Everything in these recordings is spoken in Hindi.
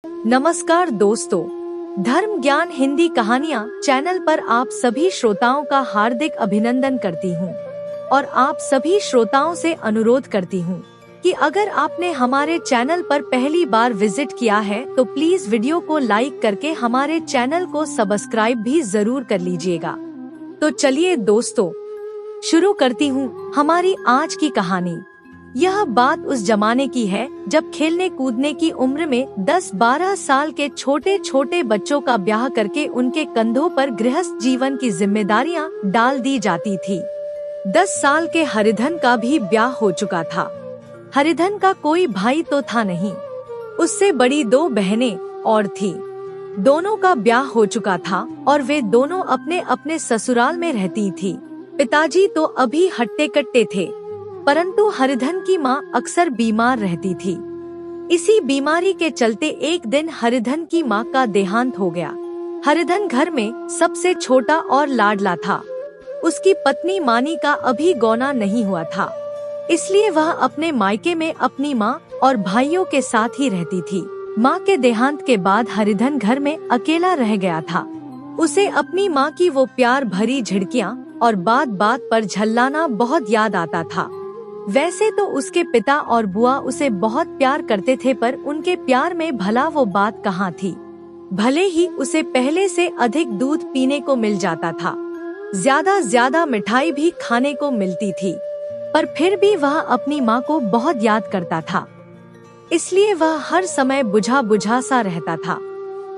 नमस्कार दोस्तों, धर्म ज्ञान हिंदी कहानियाँ चैनल पर आप सभी श्रोताओं का हार्दिक अभिनंदन करती हूँ और आप सभी श्रोताओं से अनुरोध करती हूँ कि अगर आपने हमारे चैनल पर पहली बार विजिट किया है तो प्लीज वीडियो को लाइक करके हमारे चैनल को सब्सक्राइब भी जरूर कर लीजिएगा। तो चलिए दोस्तों, शुरू करती हूँ हमारी आज की कहानी। यह बात उस जमाने की है जब खेलने कूदने की उम्र में 10-12 साल के छोटे छोटे बच्चों का ब्याह करके उनके कंधों पर गृहस्थ जीवन की जिम्मेदारियां डाल दी जाती थी। 10 साल के हरिधन का भी ब्याह हो चुका था। हरिधन का कोई भाई तो था नहीं, उससे बड़ी 2 बहनें और थी। दोनों का ब्याह हो चुका था और वे दोनों अपने अपने ससुराल में रहती थी। पिताजी तो अभी हट्टे कट्टे थे, परंतु हरिधन की माँ अक्सर बीमार रहती थी। इसी बीमारी के चलते एक दिन हरिधन की माँ का देहांत हो गया। हरिधन घर में सबसे छोटा और लाडला था। उसकी पत्नी मानी का अभी गौना नहीं हुआ था, इसलिए वह अपने मायके में अपनी माँ और भाइयों के साथ ही रहती थी। माँ के देहांत के बाद हरिधन घर में अकेला रह गया था। उसे अपनी माँ की वो प्यार भरी झिड़कियाँ और बात बात पर झल्लाना बहुत याद आता था। वैसे तो उसके पिता और बुआ उसे बहुत प्यार करते थे, पर उनके प्यार में भला वो बात कहाँ थी। भले ही उसे पहले से अधिक दूध पीने को मिल जाता था, ज्यादा मिठाई भी खाने को मिलती थी, पर फिर भी वह अपनी माँ को बहुत याद करता था। इसलिए वह हर समय बुझा बुझा सा रहता था।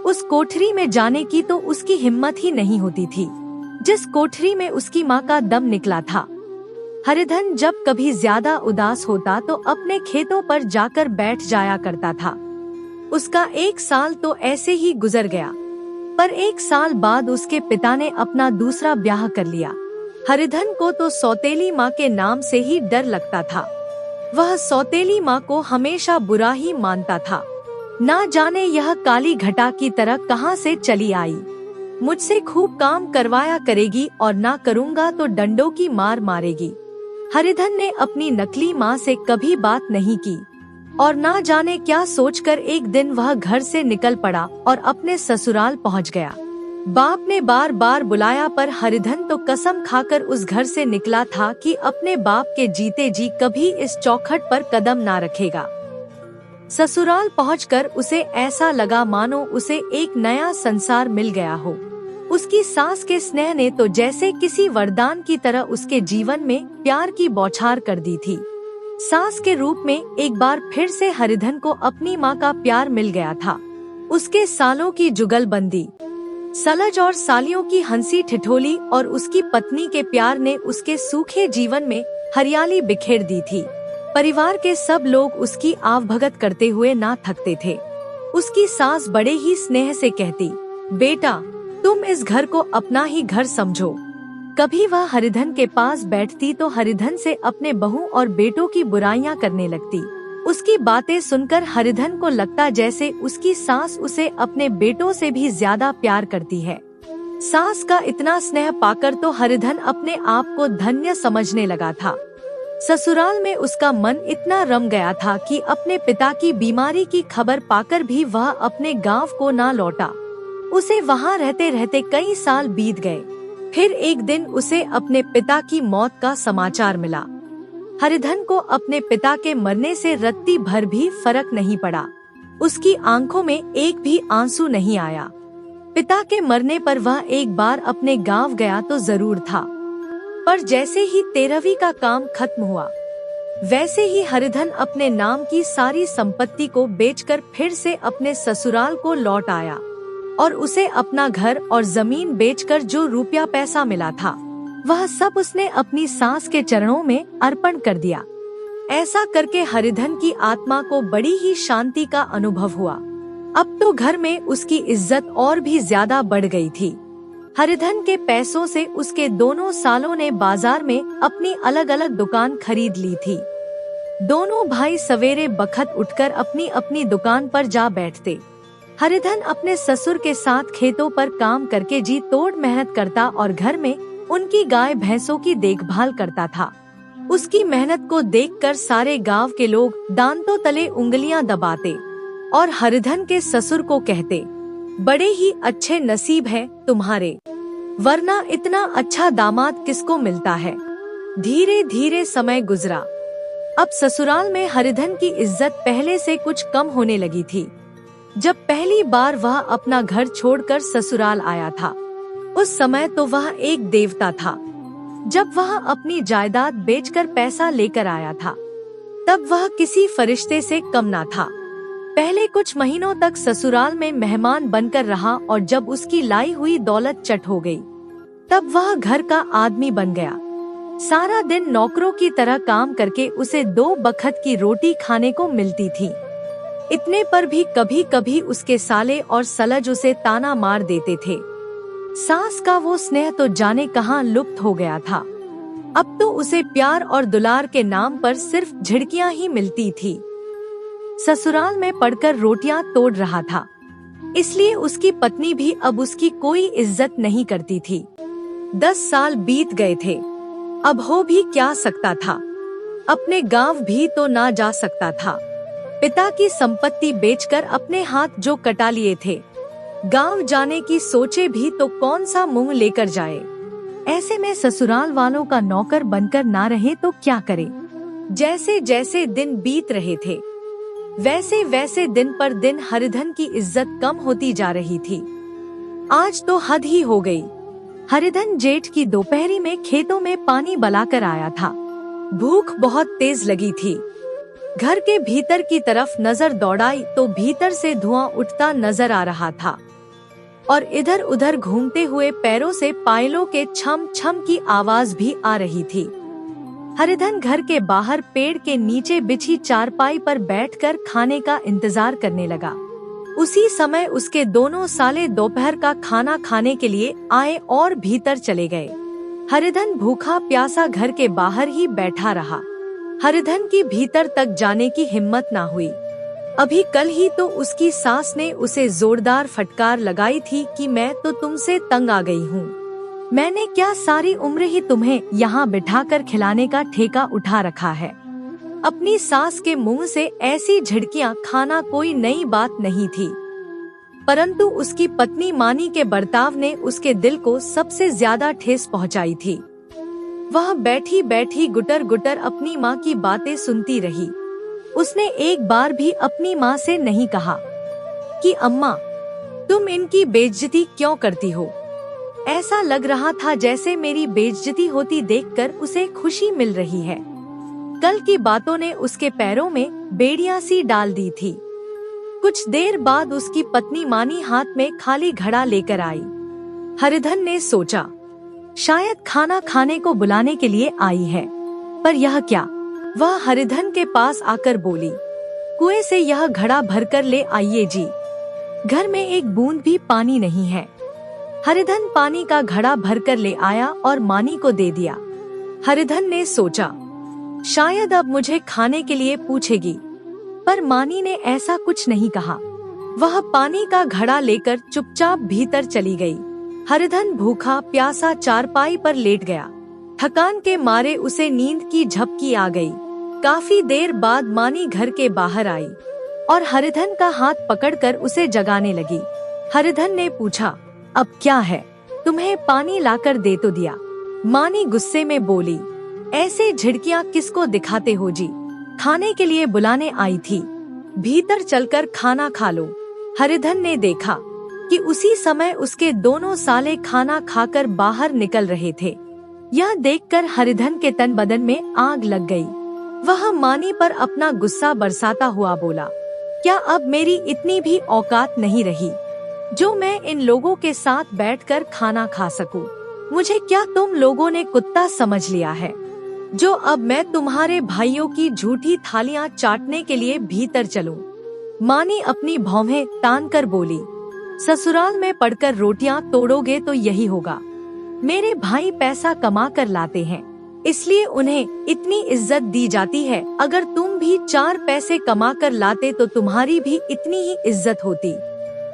उस कोठरी में जाने की तो उसकी हिम्मत ही नहीं होती थी जिस कोठरी में उसकी माँ का दम निकला था। हरिधन जब कभी ज्यादा उदास होता तो अपने खेतों पर जाकर बैठ जाया करता था। उसका 1 साल तो ऐसे ही गुजर गया, पर 1 साल बाद उसके पिता ने अपना दूसरा ब्याह कर लिया। हरिधन को तो सौतेली माँ के नाम से ही डर लगता था। वह सौतेली माँ को हमेशा बुरा ही मानता था। ना जाने यह काली घटा की तरह कहाँ से चली आई। मुझसे खूब काम करवाया करेगी और ना करूँगा तो डंडों की मार मारेगी। हरिधन ने अपनी नकली माँ से कभी बात नहीं की और ना जाने क्या सोचकर एक दिन वह घर से निकल पड़ा और अपने ससुराल पहुँच गया। बाप ने बार बार बुलाया, पर हरिधन तो कसम खाकर उस घर से निकला था कि अपने बाप के जीते जी कभी इस चौखट पर कदम ना रखेगा। ससुराल पहुंचकर उसे ऐसा लगा मानो उसे एक नया संसार मिल गया हो। उसकी सास के स्नेह ने तो जैसे किसी वरदान की तरह उसके जीवन में प्यार की बौछार कर दी थी। सास के रूप में एक बार फिर से हरिधन को अपनी माँ का प्यार मिल गया था। उसके सालों की जुगलबंदी, सलज और सालियों की हंसी ठिठोली और उसकी पत्नी के प्यार ने उसके सूखे जीवन में हरियाली बिखेर दी थी। परिवार के सब लोग उसकी आवभगत करते हुए ना थकते थे। उसकी सास बड़े ही स्नेह से कहती, बेटा तुम इस घर को अपना ही घर समझो। कभी वह हरिधन के पास बैठती तो हरिधन से अपने बहू और बेटों की बुराइयां करने लगती। उसकी बातें सुनकर हरिधन को लगता जैसे उसकी सास उसे अपने बेटों से भी ज्यादा प्यार करती है। सास का इतना स्नेह पाकर तो हरिधन अपने आप को धन्य समझने लगा था। ससुराल में उसका मन इतना रम गया था कि अपने पिता की बीमारी की खबर पाकर भी वह अपने गांव को ना लौटा। उसे वहां रहते रहते कई साल बीत गए। फिर एक दिन उसे अपने पिता की मौत का समाचार मिला। हरिधन को अपने पिता के मरने से रत्ती भर भी फर्क नहीं पड़ा। उसकी आंखों में एक भी आंसू नहीं आया। पिता के मरने पर वह एक बार अपने गांव गया तो जरूर था, पर जैसे ही 13वीं का काम खत्म हुआ वैसे ही हरिधन अपने नाम की सारी संपत्ति को बेचकर फिर से अपने ससुराल को लौट आया और उसे अपना घर और जमीन बेचकर जो रुपया पैसा मिला था वह सब उसने अपनी सास के चरणों में अर्पण कर दिया। ऐसा करके हरिधन की आत्मा को बड़ी ही शांति का अनुभव हुआ। अब तो घर में उसकी इज्जत और भी ज्यादा बढ़ गई थी। हरिधन के पैसों से उसके दोनों सालों ने बाजार में अपनी अलग अलग दुकान खरीद ली थी। दोनों भाई सवेरे बखत उठकर अपनी अपनी दुकान पर जा बैठते। हरिधन अपने ससुर के साथ खेतों पर काम करके जी तोड़ मेहनत करता और घर में उनकी गाय भैंसों की देखभाल करता था। उसकी मेहनत को देखकर सारे गांव के लोग दांतों तले उंगलियां दबाते। और हरिधन के ससुर को कहते, बड़े ही अच्छे नसीब है तुम्हारे, वरना इतना अच्छा दामाद किसको मिलता है। धीरे धीरे समय गुजरा। अब ससुराल में हरिधन की इज्जत पहले से कुछ कम होने लगी थी। जब पहली बार वह अपना घर छोड़कर ससुराल आया था, उस समय तो वह एक देवता था। जब वह अपनी जायदाद बेचकर पैसा लेकर आया था, तब वह किसी फरिश्ते से कम ना था। पहले कुछ महीनों तक ससुराल में मेहमान बनकर रहा और जब उसकी लाई हुई दौलत चट हो गई, तब वह घर का आदमी बन गया। सारा दिन नौकरों की तरह काम करके उसे 2 बखत की रोटी खाने को मिलती थी। इतने पर भी कभी कभी उसके साले और सलज उसे ताना मार देते थे। सास का वो स्नेह तो जाने कहाँ लुप्त हो गया था। अब तो उसे प्यार और दुलार के नाम पर सिर्फ झिड़कियां ही मिलती थी। ससुराल में पड़कर रोटियां तोड़ रहा था, इसलिए उसकी पत्नी भी अब उसकी कोई इज्जत नहीं करती थी। 10 साल बीत गए थे, अब हो भी क्या सकता था। अपने गांव भी तो ना जा सकता था। पिता की संपत्ति बेचकर अपने हाथ जो कटा लिए थे, गांव जाने की सोचे भी तो कौन सा मुंह लेकर जाए। ऐसे में ससुराल वालों का नौकर बनकर ना रहे तो क्या करे। जैसे जैसे दिन बीत रहे थे, वैसे वैसे दिन पर दिन हरिधन की इज्जत कम होती जा रही थी। आज तो हद ही हो गई। हरिधन जेठ की दोपहरी में खेतों में पानी बलाकर आया था। भूख बहुत तेज लगी थी। घर के भीतर की तरफ नजर दौड़ाई तो भीतर से धुआं उठता नजर आ रहा था और इधर उधर घूमते हुए पैरों से पायलों के छम छम की आवाज भी आ रही थी। हरिधन घर के बाहर पेड़ के नीचे बिछी चारपाई पर बैठकर खाने का इंतजार करने लगा। उसी समय उसके दोनों साले दोपहर का खाना खाने के लिए आए और भीतर चले गए। हरिधन भूखा प्यासा घर के बाहर ही बैठा रहा। हरिधन की भीतर तक जाने की हिम्मत ना हुई। अभी कल ही तो उसकी सास ने उसे जोरदार फटकार लगाई थी कि मैं तो तुमसे तंग आ गई हूँ। मैंने क्या सारी उम्र ही तुम्हें यहाँ बिठाकर खिलाने का ठेका उठा रखा है। अपनी सास के मुंह से ऐसी झिड़कियाँ खाना कोई नई बात नहीं थी, परंतु उसकी पत्नी मानी के बर्ताव ने उसके दिल को सबसे ज्यादा ठेस पहुँचाई थी। वह बैठी बैठी गुटर गुटर अपनी माँ की बातें सुनती रही। उसने एक बार भी अपनी माँ से नहीं कहा कि अम्मा, तुम इनकी बेइज्जती क्यों करती हो। ऐसा लग रहा था जैसे मेरी बेइज्जती होती देखकर उसे खुशी मिल रही है। कल की बातों ने उसके पैरों में बेड़ियां सी डाल दी थी। कुछ देर बाद उसकी पत्नी मानी हाथ में खाली घड़ा लेकर आई। हरिधन ने सोचा, शायद खाना खाने को बुलाने के लिए आई है, पर यह क्या। वह हरिधन के पास आकर बोली, कुएं से यह घड़ा भरकर ले आइए जी, घर में एक बूंद भी पानी नहीं है। हरिधन पानी का घड़ा भरकर ले आया और मानी को दे दिया। हरिधन ने सोचा, शायद अब मुझे खाने के लिए पूछेगी, पर मानी ने ऐसा कुछ नहीं कहा। वह पानी का घड़ा लेकर चुपचाप भीतर चली गई। हरिधन भूखा प्यासा चारपाई पर लेट गया। थकान के मारे उसे नींद की झपकी आ गई। काफी देर बाद मानी घर के बाहर आई और हरिधन का हाथ पकड़कर उसे जगाने लगी। हरिधन ने पूछा, अब क्या है, तुम्हें पानी लाकर दे तो दिया। मानी गुस्से में बोली, ऐसे झिड़कियाँ किसको दिखाते हो जी, खाने के लिए बुलाने आई थी, भीतर चलकर खाना खा लो। हरिधन ने देखा कि उसी समय उसके दोनों साले खाना खाकर बाहर निकल रहे थे। यह देखकर हरिधन के तन बदन में आग लग गई। वह मानी पर अपना गुस्सा बरसाता हुआ बोला, क्या अब मेरी इतनी भी औकात नहीं रही जो मैं इन लोगों के साथ बैठकर खाना खा सकूं? मुझे क्या तुम लोगों ने कुत्ता समझ लिया है जो अब मैं तुम्हारे भाइयों की झूठी थालियां चाटने के लिए भीतर चलूं? मानी अपनी भौहें तान कर बोली, ससुराल में पड़कर रोटियां तोड़ोगे तो यही होगा। मेरे भाई पैसा कमा कर लाते हैं, इसलिए उन्हें इतनी इज्जत दी जाती है। अगर तुम भी 4 पैसे कमा कर लाते तो तुम्हारी भी इतनी ही इज्जत होती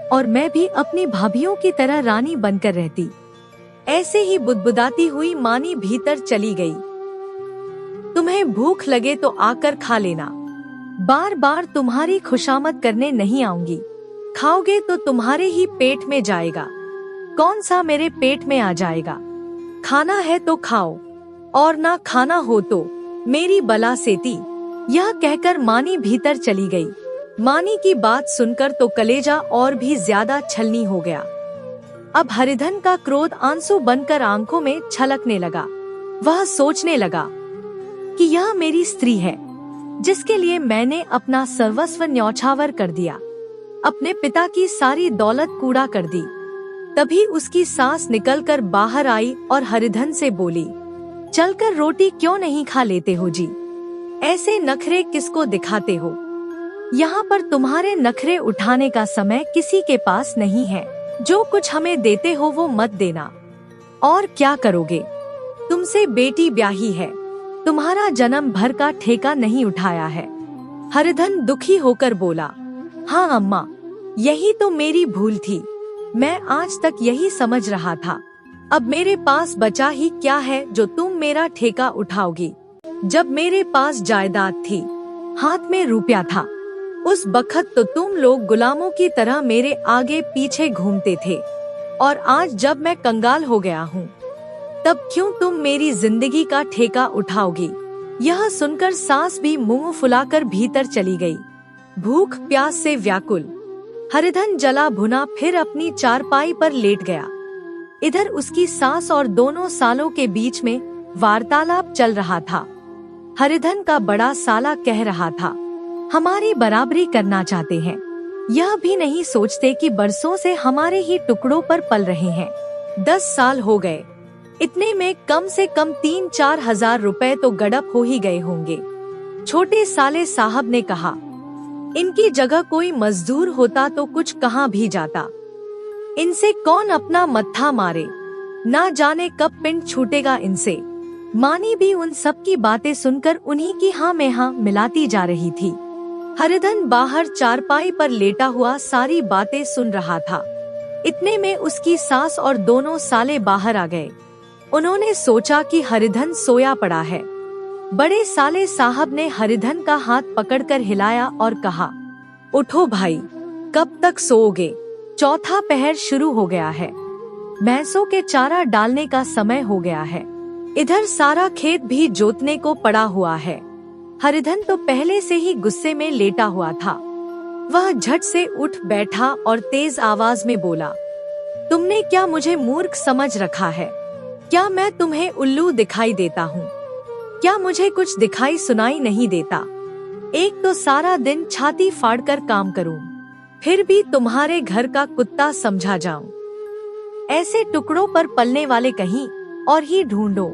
और मैं भी अपनी भाभीयों की तरह रानी बनकर रहती। ऐसे ही बुदबुदाती हुई मानी भीतर चली गई। तुम्हें भूख लगे तो आकर खा लेना, बार बार तुम्हारी खुशामद करने नहीं आऊंगी। खाओगे तो तुम्हारे ही पेट में जाएगा, कौन सा मेरे पेट में आ जाएगा। खाना है तो खाओ, और ना खाना हो तो मेरी बला सेती। यह कहकर मानी भीतर चली गई। मानी की बात सुनकर तो कलेजा और भी ज्यादा छलनी हो गया। अब हरिधन का क्रोध आंसू बनकर आंखों में छलकने लगा। वह सोचने लगा कि यह मेरी स्त्री है जिसके लिए मैंने अपना सर्वस्व न्यौछावर कर दिया, अपने पिता की सारी दौलत कूड़ा कर दी। तभी उसकी सास निकलकर बाहर आई और हरिधन से बोली, चलकर रोटी क्यों नहीं खा लेते हो जी? ऐसे नखरे किसको दिखाते हो? यहाँ पर तुम्हारे नखरे उठाने का समय किसी के पास नहीं है। जो कुछ हमें देते हो वो मत देना। और क्या करोगे? तुमसे बेटी ब्याही है, तुम्हारा जन्म भर का ठेका नहीं उठाया है। हरिधन दुखी होकर बोला, हाँ अम्मा, यही तो मेरी भूल थी। मैं आज तक यही समझ रहा था। अब मेरे पास बचा ही क्या है जो तुम मेरा ठेका उठाओगी? जब मेरे पास जायदाद थी, हाथ में रुपया था, उस बखत तो तुम लोग गुलामों की तरह मेरे आगे पीछे घूमते थे। और आज जब मैं कंगाल हो गया हूँ, तब क्यों तुम मेरी जिंदगी का ठेका उठाओगी? यह सुनकर सास भी मुंह फुलाकर भीतर चली गई, भूख प्यास से व्याकुल। हरिधन जला भुना फिर अपनी चारपाई पर लेट गया। इधर उसकी सास और दोनों सालों के बीच में वार्तालाप चल रहा था। हरिधन का बड़ा साला कह रहा था, हमारी बराबरी करना चाहते हैं, यह भी नहीं सोचते कि बरसों से हमारे ही टुकड़ों पर पल रहे हैं। 10 साल हो गए, इतने में कम से कम 3-4 हजार रुपए तो गड़प हो ही गए होंगे। छोटे साले साहब ने कहा, इनकी जगह कोई मजदूर होता तो कुछ कहाँ भी जाता। इनसे कौन अपना मत्था मारे, ना जाने कब पिंड छूटेगा इनसे। मानी भी उन सब की बातें सुनकर उन्हीं की हाँ में हाँ मिलाती जा रही थी। हरिधन बाहर चारपाई पर लेटा हुआ सारी बातें सुन रहा था। इतने में उसकी सास और दोनों साले बाहर आ गए। उन्होंने सोचा कि हरिधन सोया पड़ा है। बड़े साले साहब ने हरिधन का हाथ पकड़कर हिलाया और कहा, उठो भाई, कब तक सोओगे? चौथा पहर शुरू हो गया है, भैंसों के चारा डालने का समय हो गया है। इधर सारा खेत भी जोतने को पड़ा हुआ है। हरिधन तो पहले से ही गुस्से में लेटा हुआ था। वह झट से उठ बैठा और तेज आवाज में बोला, तुमने क्या मुझे मूर्ख समझ रखा है? क्या मैं तुम्हें उल्लू दिखाई देता हूँ? क्या मुझे कुछ दिखाई सुनाई नहीं देता? एक तो सारा दिन छाती फाड़कर काम करूँ, फिर भी तुम्हारे घर का कुत्ता समझा जाऊं। ऐसे टुकड़ों पर पलने वाले कहीं और ही ढूंढो।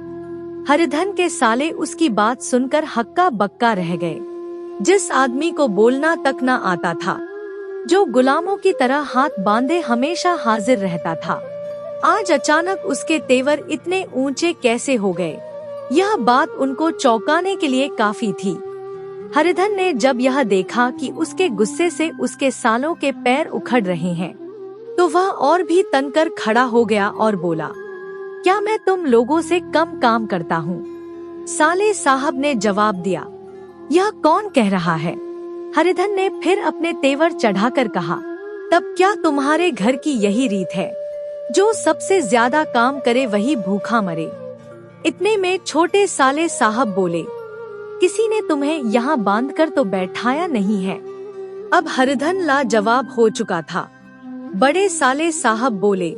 हरिधन के साले उसकी बात सुनकर हक्का बक्का रह गए। जिस आदमी को बोलना तक न आता था, जो गुलामों की तरह हाथ बांधे हमेशा हाजिर रहता था, आज अचानक उसके तेवर इतने ऊंचे कैसे हो गए? यह बात उनको चौंकाने के लिए काफी थी। हरिधन ने जब यह देखा कि उसके गुस्से से उसके सालों के पैर उखड़ रहे हैं, तो वह और भी तनकर खड़ा हो गया और बोला, क्या मैं तुम लोगों से कम काम करता हूँ? साले साहब ने जवाब दिया, यह कौन कह रहा है? हरिधन ने फिर अपने तेवर चढ़ाकर कहा, तब क्या तुम्हारे घर की यही रीत है? जो सबसे ज्यादा काम करे वही भूखा मरे। इतने में छोटे साले साहब बोले, किसी ने तुम्हें यहाँ बांधकर तो बैठाया नहीं है। अब हरिधन लाजवाब हो चुका था। बड़े साले साहब बोले,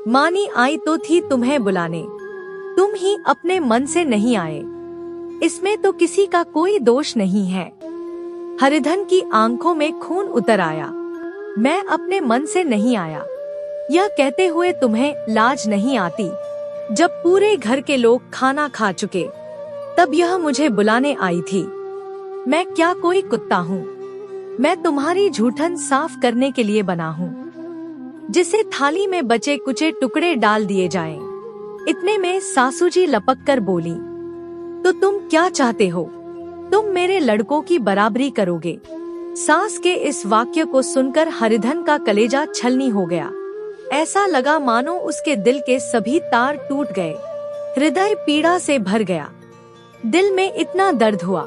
मानी आई तो थी तुम्हें बुलाने, तुम ही अपने मन से नहीं आए। इसमें तो किसी का कोई दोष नहीं है। हरिधन की आंखों में खून उतर आया। मैं अपने मन से नहीं आया, यह कहते हुए तुम्हें लाज नहीं आती? जब पूरे घर के लोग खाना खा चुके, तब यह मुझे बुलाने आई थी। मैं क्या कोई कुत्ता हूँ? मैं तुम्हारी जूठन साफ करने के लिए बना हूँ, जिसे थाली में बचे कुचे टुकड़े डाल दिए जाएं। इतने में सासू जी लपक कर बोली, तो तुम क्या चाहते हो? तुम मेरे लड़कों की बराबरी करोगे? सास के इस वाक्य को सुनकर हरिधन का कलेजा छलनी हो गया। ऐसा लगा मानो उसके दिल के सभी तार टूट गए। हृदय पीड़ा से भर गया। दिल में इतना दर्द हुआ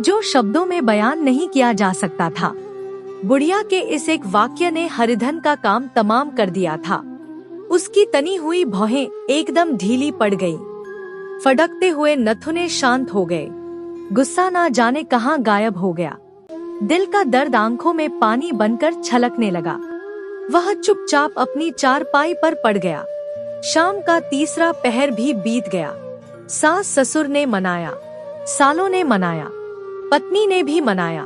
जो शब्दों में बयान नहीं किया जा सकता था। बुढ़िया के इस एक वाक्य ने हरिधन का काम तमाम कर दिया था। उसकी तनी हुई भौहें एकदम ढीली पड़ गई। फड़कते हुए नथुने शांत हो गए। गुस्सा ना जाने कहाँ गायब हो गया। दिल का दर्द आंखों में पानी बनकर छलकने लगा। वह चुपचाप अपनी चारपाई पर पड़ गया। शाम का तीसरा पहर भी बीत गया। सास ससुर ने मनाया, सालों ने मनाया, पत्नी ने भी मनाया,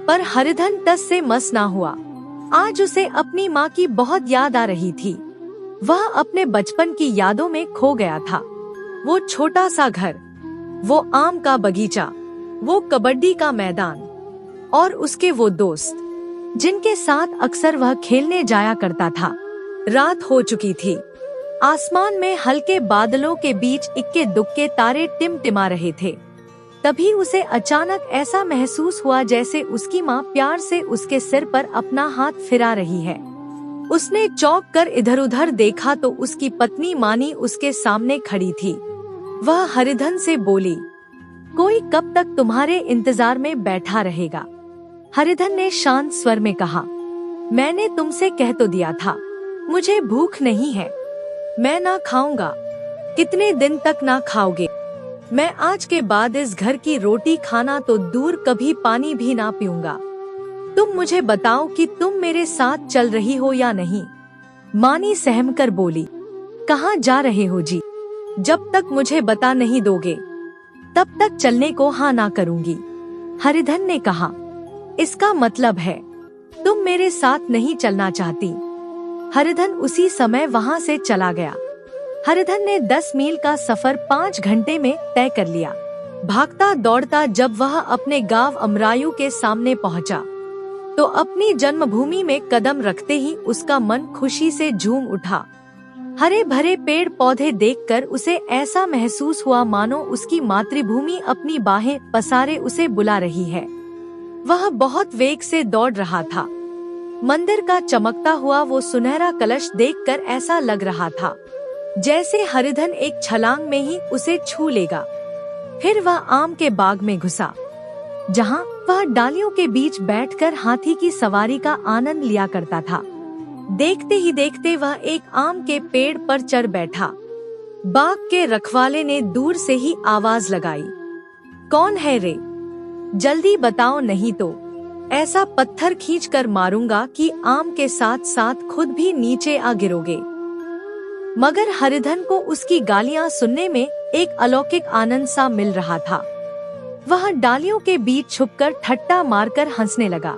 पर हरिधन टस से मस ना हुआ। आज उसे अपनी माँ की बहुत याद आ रही थी। वह अपने बचपन की यादों में खो गया था। वो छोटा सा घर, वो आम का बगीचा, वो कबड्डी का मैदान और उसके वो दोस्त जिनके साथ अक्सर वह खेलने जाया करता था। रात हो चुकी थी। आसमान में हल्के बादलों के बीच इक्के दुक्के तारे टिमटिमा रहे थे। तभी उसे अचानक ऐसा महसूस हुआ जैसे उसकी माँ प्यार से उसके सिर पर अपना हाथ फिरा रही है। उसने चौंक कर इधर उधर देखा तो उसकी पत्नी मानी उसके सामने खड़ी थी। वह हरिधन से बोली, कोई कब तक तुम्हारे इंतजार में बैठा रहेगा? हरिधन ने शांत स्वर में कहा, मैंने तुमसे कह तो दिया था, मुझे भूख नहीं है, मैं ना खाऊंगा। कितने दिन तक ना खाओगे? मैं आज के बाद इस घर की रोटी खाना तो दूर, कभी पानी भी ना पीऊंगा। तुम मुझे बताओ कि तुम मेरे साथ चल रही हो या नहीं? मानी सहमकर बोली, कहाँ जा रहे हो जी? जब तक मुझे बता नहीं दोगे तब तक चलने को हाँ ना करूंगी। हरिधन ने कहा, इसका मतलब है तुम मेरे साथ नहीं चलना चाहती? हरिधन उसी समय वहाँ से चला गया। हरिधन ने 10 मील का सफर 5 घंटे में तय कर लिया। भागता दौड़ता जब वह अपने गांव अमरायू के सामने पहुंचा, तो अपनी जन्मभूमि में कदम रखते ही उसका मन खुशी से झूम उठा। हरे भरे पेड़ पौधे देखकर उसे ऐसा महसूस हुआ मानो उसकी मातृभूमि अपनी बाहें पसारे उसे बुला रही है। वह बहुत वेग से दौड़ रहा था। मंदिर का चमकता हुआ वो सुनहरा कलश देखकर ऐसा लग रहा था जैसे हरिधन एक छलांग में ही उसे छू लेगा। फिर वह आम के बाग में घुसा, जहाँ वह डालियों के बीच बैठकर हाथी की सवारी का आनंद लिया करता था। देखते ही देखते वह एक आम के पेड़ पर चढ़ बैठा। बाग के रखवाले ने दूर से ही आवाज लगाई, कौन है रे? जल्दी बताओ, नहीं तो ऐसा पत्थर खींचकर मारूंगा कि आम के साथ साथ खुद भी नीचे आ गिरोगे। मगर हरिधन को उसकी गालियां सुनने में एक अलौकिक आनंद सा मिल रहा था। वह डालियों के बीच छुपकर ठट्टा मारकर हंसने लगा।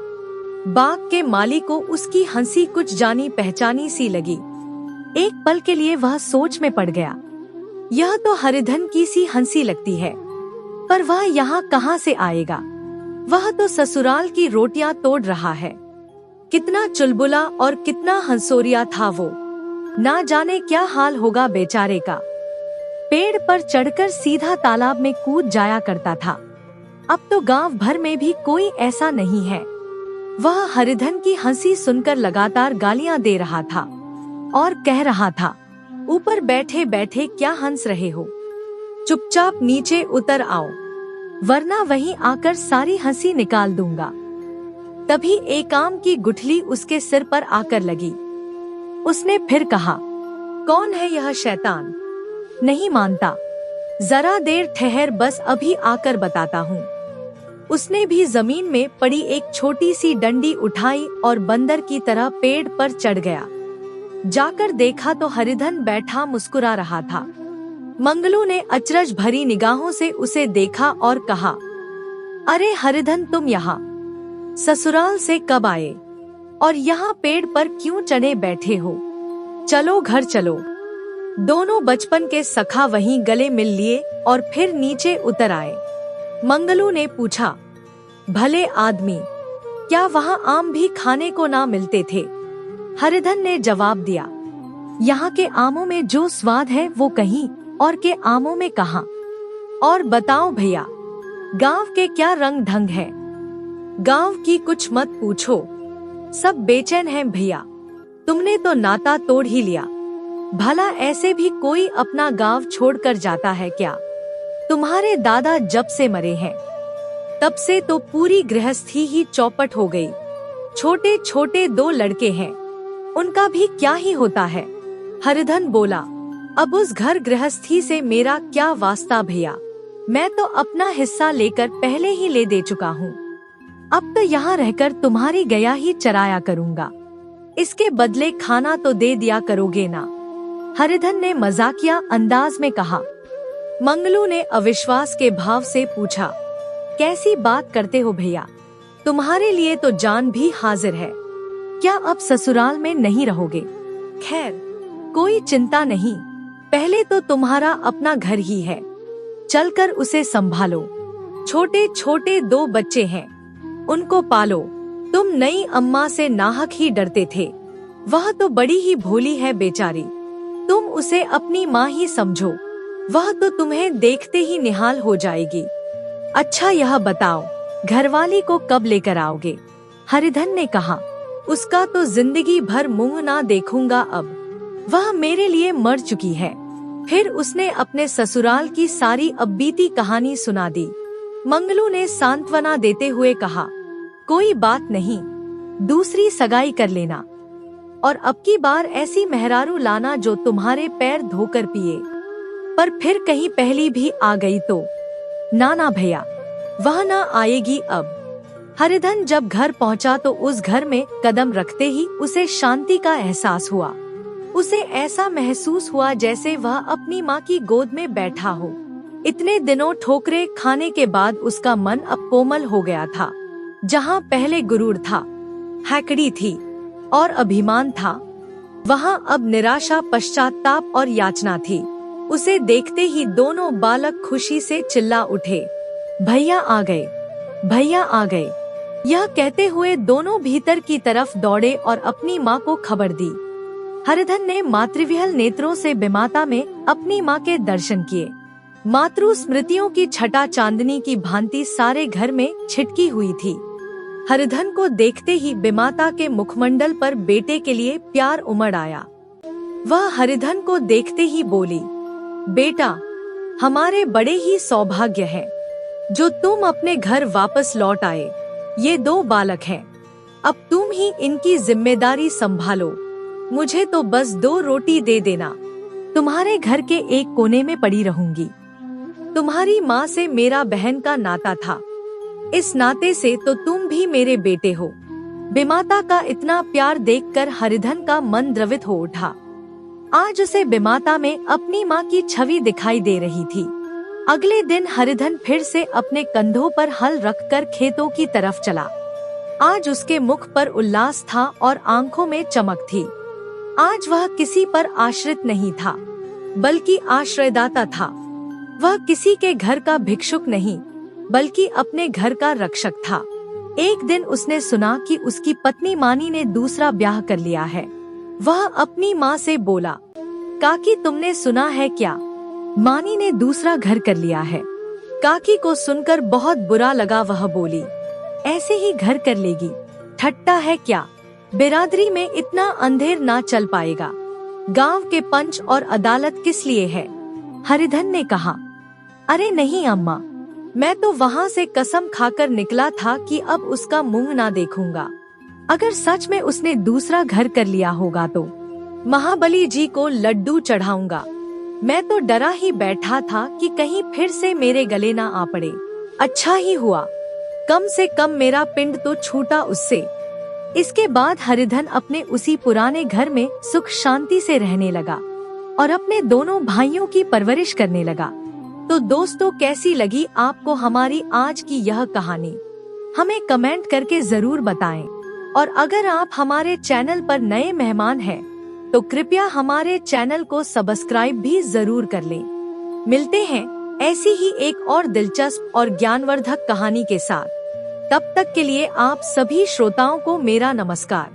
बाग के माली को उसकी हंसी कुछ जानी पहचानी सी लगी। एक पल के लिए वह सोच में पड़ गया, यह तो हरिधन की सी हंसी लगती है, पर वह यहाँ कहाँ से आएगा? वह तो ससुराल की रोटियां तोड़ रहा है। कितना चुलबुला और कितना हंसोरिया था वो। ना जाने क्या हाल होगा बेचारे का। पेड़ पर चढ़कर सीधा तालाब में कूद जाया करता था। अब तो गांव भर में भी कोई ऐसा नहीं है। वह हरिधन की हंसी सुनकर लगातार गालियां दे रहा था और कह रहा था, ऊपर बैठे बैठे क्या हंस रहे हो? चुपचाप नीचे उतर आओ, वरना वहीं आकर सारी हंसी निकाल दूंगा। तभी एक आम की गुठली उसके सिर पर आकर लगी। उसने फिर कहा, कौन है यह शैतान? नहीं मानता? जरा देर ठहर, बस अभी आकर बताता हूँ। उसने भी जमीन में पड़ी एक छोटी सी डंडी उठाई और बंदर की तरह पेड़ पर चढ़ गया। जाकर देखा तो हरिधन बैठा मुस्कुरा रहा था। मंगलू ने अचरज भरी निगाहों से उसे देखा और कहा, अरे हरिधन, तुम यहाँ ससुराल से कब आए और यहाँ पेड़ पर क्यों चढ़े बैठे हो? चलो घर चलो। दोनों बचपन के सखा वहीं गले मिल लिए और फिर नीचे उतर आए। मंगलू ने पूछा, भले आदमी, क्या वहाँ आम भी खाने को ना मिलते थे? हरिधन ने जवाब दिया, यहाँ के आमों में जो स्वाद है वो कहीं और के आमों में कहाँ। और बताओ भैया, गांव के क्या रंग ढंग है? गांव की कुछ मत पूछो, सब बेचैन हैं भैया। तुमने तो नाता तोड़ ही लिया। भला ऐसे भी कोई अपना गांव छोड़कर जाता है क्या? तुम्हारे दादा जब से मरे हैं तब से तो पूरी गृहस्थी ही चौपट हो गई। छोटे छोटे 2 लड़के हैं, उनका भी क्या ही होता है। हरिधन बोला, अब उस घर गृहस्थी से मेरा क्या वास्ता भैया, मैं तो अपना हिस्सा लेकर पहले ही ले दे चुका हूँ। अब तो यहाँ रहकर तुम्हारी गया ही चराया करूँगा, इसके बदले खाना तो दे दिया करोगे ना। हरिधन ने मजाकिया अंदाज में कहा। मंगलू ने अविश्वास के भाव से पूछा, कैसी बात करते हो भैया, तुम्हारे लिए तो जान भी हाजिर है, क्या अब ससुराल में नहीं रहोगे? खैर कोई चिंता नहीं, पहले तो तुम्हारा अपना घर ही है, चलकर उसे संभालो। छोटे छोटे 2 बच्चे हैं, उनको पालो। तुम नई अम्मा से नाहक ही डरते थे, वह तो बड़ी ही भोली है बेचारी, तुम उसे अपनी माँ ही समझो, वह तो तुम्हें देखते ही निहाल हो जाएगी। अच्छा यह बताओ, घरवाली को कब लेकर आओगे? हरिधन ने कहा, उसका तो जिंदगी भर मुंह ना देखूंगा अब, वह मेरे लिए मर चुकी है। फिर उसने अपने ससुराल की सारी अब बीती कहानी सुना दी। मंगलू ने सांत्वना देते हुए कहा, कोई बात नहीं, दूसरी सगाई कर लेना, और अब की बार ऐसी मेहरारू लाना जो तुम्हारे पैर धोकर पिए। पर फिर कहीं पहली भी आ गई तो? ना भैया, वह ना आएगी अब। हरिधन जब घर पहुंचा तो उस घर में कदम रखते ही उसे शांति का एहसास हुआ। उसे ऐसा महसूस हुआ जैसे वह अपनी माँ की गोद में बैठा हो। इतने दिनों ठोकरे खाने के बाद उसका मन अब कोमल हो गया था। जहाँ पहले गुरूर था, हैकड़ी थी और अभिमान था, वहाँ अब निराशा, पश्चाताप और याचना थी। उसे देखते ही दोनों बालक खुशी से चिल्ला उठे, भैया आ गए, भैया आ गए। यह कहते हुए दोनों भीतर की तरफ दौड़े और अपनी माँ को खबर दी। हरिधन ने मातृविहल नेत्रों से बिमाता में अपनी माँ के दर्शन किए। मातृ स्मृतियों की छटा चांदनी की भांति सारे घर में छिटकी हुई थी। हरिधन को देखते ही बिमाता के मुखमंडल पर बेटे के लिए प्यार उमड़ आया। वह हरिधन को देखते ही बोली, बेटा, हमारे बड़े ही सौभाग्य है जो तुम अपने घर वापस लौट आए। ये 2 बालक हैं, अब तुम ही इनकी जिम्मेदारी संभालो। मुझे तो बस 2 रोटी दे देना, तुम्हारे घर के एक कोने में पड़ी रहूंगी। तुम्हारी माँ से मेरा बहन का नाता था, इस नाते से तो तुम भी मेरे बेटे हो। बिमाता का इतना प्यार देखकर हरिधन का मन द्रवित हो उठा। आज उसे बिमाता में अपनी माँ की छवि दिखाई दे रही थी। अगले दिन हरिधन फिर से अपने कंधों पर हल रखकर खेतों की तरफ चला। आज उसके मुख पर उल्लास था और आंखों में चमक थी। आज वह किसी पर आश्रित नहीं था, बल्कि आश्रयदाता था। वह किसी के घर का भिक्षुक नहीं, बल्कि अपने घर का रक्षक था। एक दिन उसने सुना कि उसकी पत्नी मानी ने दूसरा ब्याह कर लिया है। वह अपनी माँ से बोला, काकी तुमने सुना है क्या? मानी ने दूसरा घर कर लिया है। काकी को सुनकर बहुत बुरा लगा। वह बोली, ऐसे ही घर कर लेगी, ठट्टा है क्या? बिरादरी में इतना अंधेर ना चल पाएगा। गांव के पंच और अदालत किस लिए है? हरिधन ने कहा, अरे नहीं अम्मा, मैं तो वहाँ से कसम खाकर निकला था कि अब उसका मुंह ना देखूंगा। अगर सच में उसने दूसरा घर कर लिया होगा तो महाबली जी को लड्डू चढ़ाऊंगा। मैं तो डरा ही बैठा था कि कहीं फिर से मेरे गले ना आ पड़े। अच्छा ही हुआ, कम से कम मेरा पिंड तो छूटा उससे। इसके बाद हरिधन अपने उसी पुराने घर में सुख शांति से रहने लगा और अपने दोनों भाइयों की परवरिश करने लगा। तो दोस्तों, कैसी लगी आपको हमारी आज की यह कहानी? हमें कमेंट करके जरूर बताएं। और अगर आप हमारे चैनल पर नए मेहमान हैं, तो कृपया हमारे चैनल को सब्सक्राइब भी जरूर कर लें। मिलते हैं ऐसी ही एक और दिलचस्प और ज्ञानवर्धक कहानी के साथ। तब तक के लिए आप सभी श्रोताओं को मेरा नमस्कार।